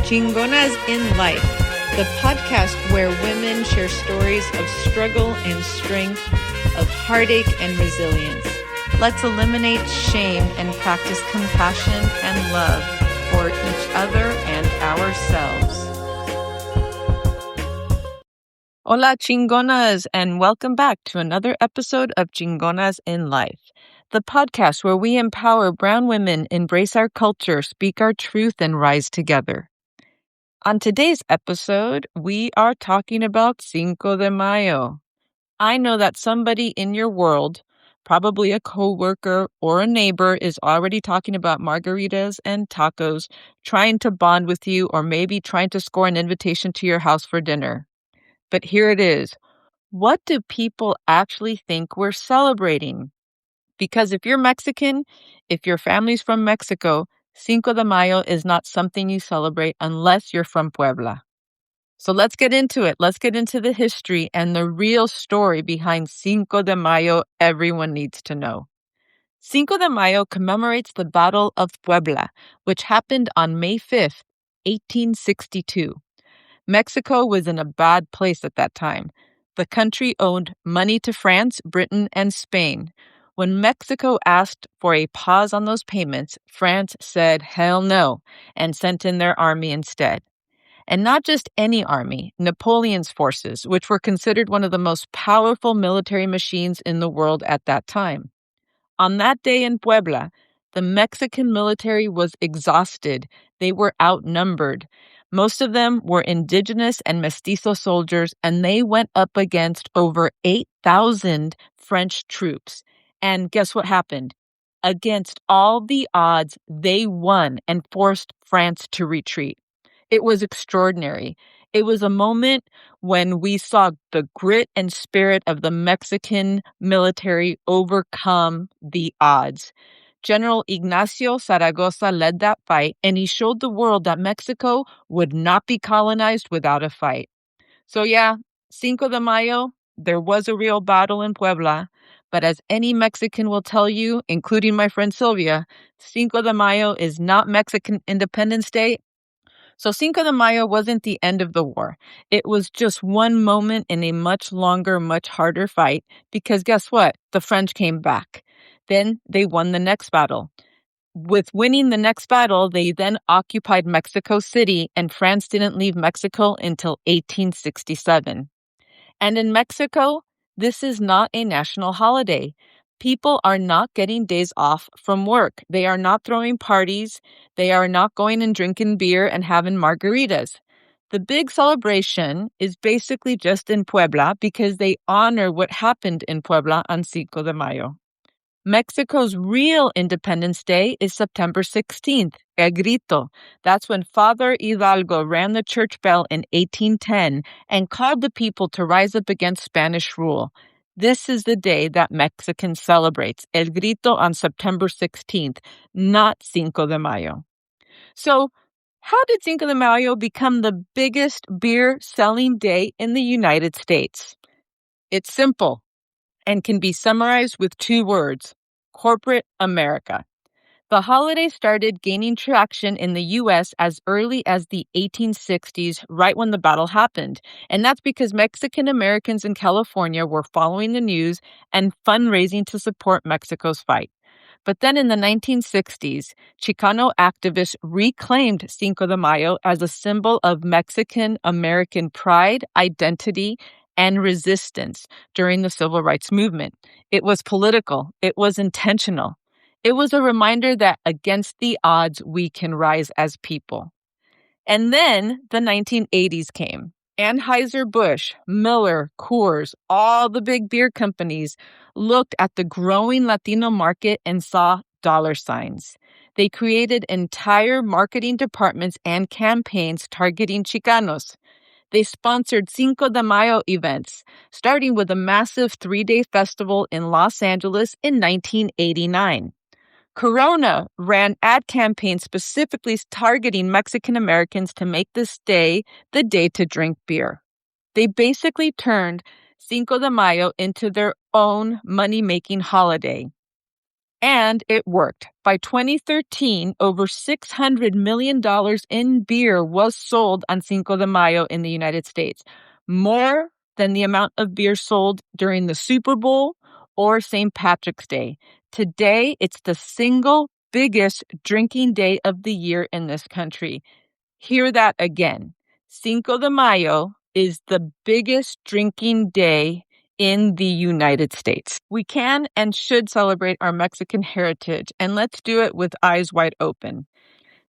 Chingonas in Life, the podcast where women share stories of struggle and strength, of heartache and resilience. Let's eliminate shame and practice compassion and love for each other and ourselves. Hola, Chingonas, and welcome back to another episode of Chingonas in Life, the podcast where we empower brown women, embrace our culture, speak our truth, and rise together. On today's episode, we are talking about Cinco de Mayo. I know that somebody in your world, probably a coworker or a neighbor, is already talking about margaritas and tacos, trying to bond with you, or maybe trying to score an invitation to your house for dinner. But here it is. What do people actually think we're celebrating? Because if you're Mexican, if your family's from Mexico, Cinco de Mayo is not something you celebrate unless you're from Puebla. So let's get into it. Let's get into the history and the real story behind Cinco de Mayo everyone needs to know. Cinco de Mayo commemorates the Battle of Puebla, which happened on May 5th, 1862. Mexico was in a bad place at that time. The country owed money to France, Britain, and Spain. When Mexico asked for a pause on those payments, France said hell no and sent in their army instead. And not just any army, Napoleon's forces, which were considered one of the most powerful military machines in the world at that time. On that day in Puebla, the Mexican military was exhausted. They were outnumbered. Most of them were indigenous and mestizo soldiers, and they went up against over 8,000 French troops. And guess what happened? Against all the odds, they won and forced France to retreat. It was extraordinary. It was a moment when we saw the grit and spirit of the Mexican military overcome the odds. General Ignacio Zaragoza led that fight, and he showed the world that Mexico would not be colonized without a fight. So yeah, Cinco de Mayo, there was a real battle in Puebla, but as any Mexican will tell you, including my friend Sylvia, Cinco de Mayo is not Mexican Independence Day. So Cinco de Mayo wasn't the end of the war. It was just one moment in a much longer, much harder fight because guess what? The French came back. Then they won the next battle. With winning the next battle, they then occupied Mexico City, and France didn't leave Mexico until 1867. And in Mexico, this is not a national holiday. People are not getting days off from work. They are not throwing parties. They are not going and drinking beer and having margaritas. The big celebration is basically just in Puebla because they honor what happened in Puebla on Cinco de Mayo. Mexico's real Independence Day is September 16th, El Grito. That's when Father Hidalgo rang the church bell in 1810 and called the people to rise up against Spanish rule. This is the day that Mexicans celebrates, El Grito, on September 16th, not Cinco de Mayo. So, how did Cinco de Mayo become the biggest beer-selling day in the United States? It's simple and can be summarized with two words: corporate America. The holiday started gaining traction in the U.S. as early as the 1860s, right when the battle happened. And that's because Mexican Americans in California were following the news and fundraising to support Mexico's fight. But then in the 1960s, Chicano activists reclaimed Cinco de Mayo as a symbol of Mexican American pride, identity, and resistance during the civil rights movement. It was political. It was intentional. It was a reminder that against the odds, we can rise as people. And then the 1980s came. Anheuser-Busch, Miller, Coors, all the big beer companies looked at the growing Latino market and saw dollar signs. They created entire marketing departments and campaigns targeting Chicanos. They sponsored Cinco de Mayo events, starting with a massive 3-day festival in Los Angeles in 1989. Corona ran ad campaigns specifically targeting Mexican Americans to make this day the day to drink beer. They basically turned Cinco de Mayo into their own money-making holiday. And it worked. By 2013, over $600 million in beer was sold on Cinco de Mayo in the United States, more than the amount of beer sold during the Super Bowl or St. Patrick's Day. Today, it's the single biggest drinking day of the year in this country. Hear that again. Cinco de Mayo is the biggest drinking day in the United States. We can and should celebrate our Mexican heritage, and let's do it with eyes wide open.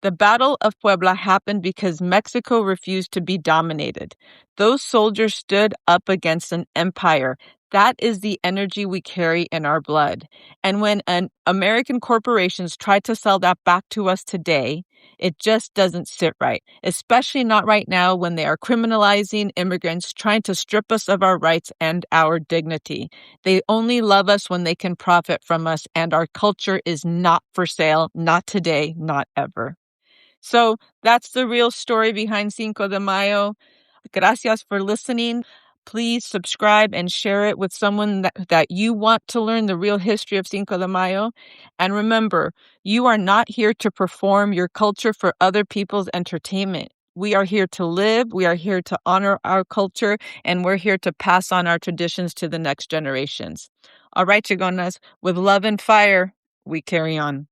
The Battle of Puebla happened because Mexico refused to be dominated. Those soldiers stood up against an empire. That is the energy we carry in our blood. And when American corporations try to sell that back to us today, it just doesn't sit right, especially not right now when they are criminalizing immigrants, trying to strip us of our rights and our dignity. They only love us when they can profit from us, and our culture is not for sale, not today, not ever. So that's the real story behind Cinco de Mayo. Gracias for listening. Please subscribe and share it with someone that you want to learn the real history of Cinco de Mayo. And remember, you are not here to perform your culture for other people's entertainment. We are here to live, we are here to honor our culture, and we're here to pass on our traditions to the next generations. All right, Chigonas, with love and fire, we carry on.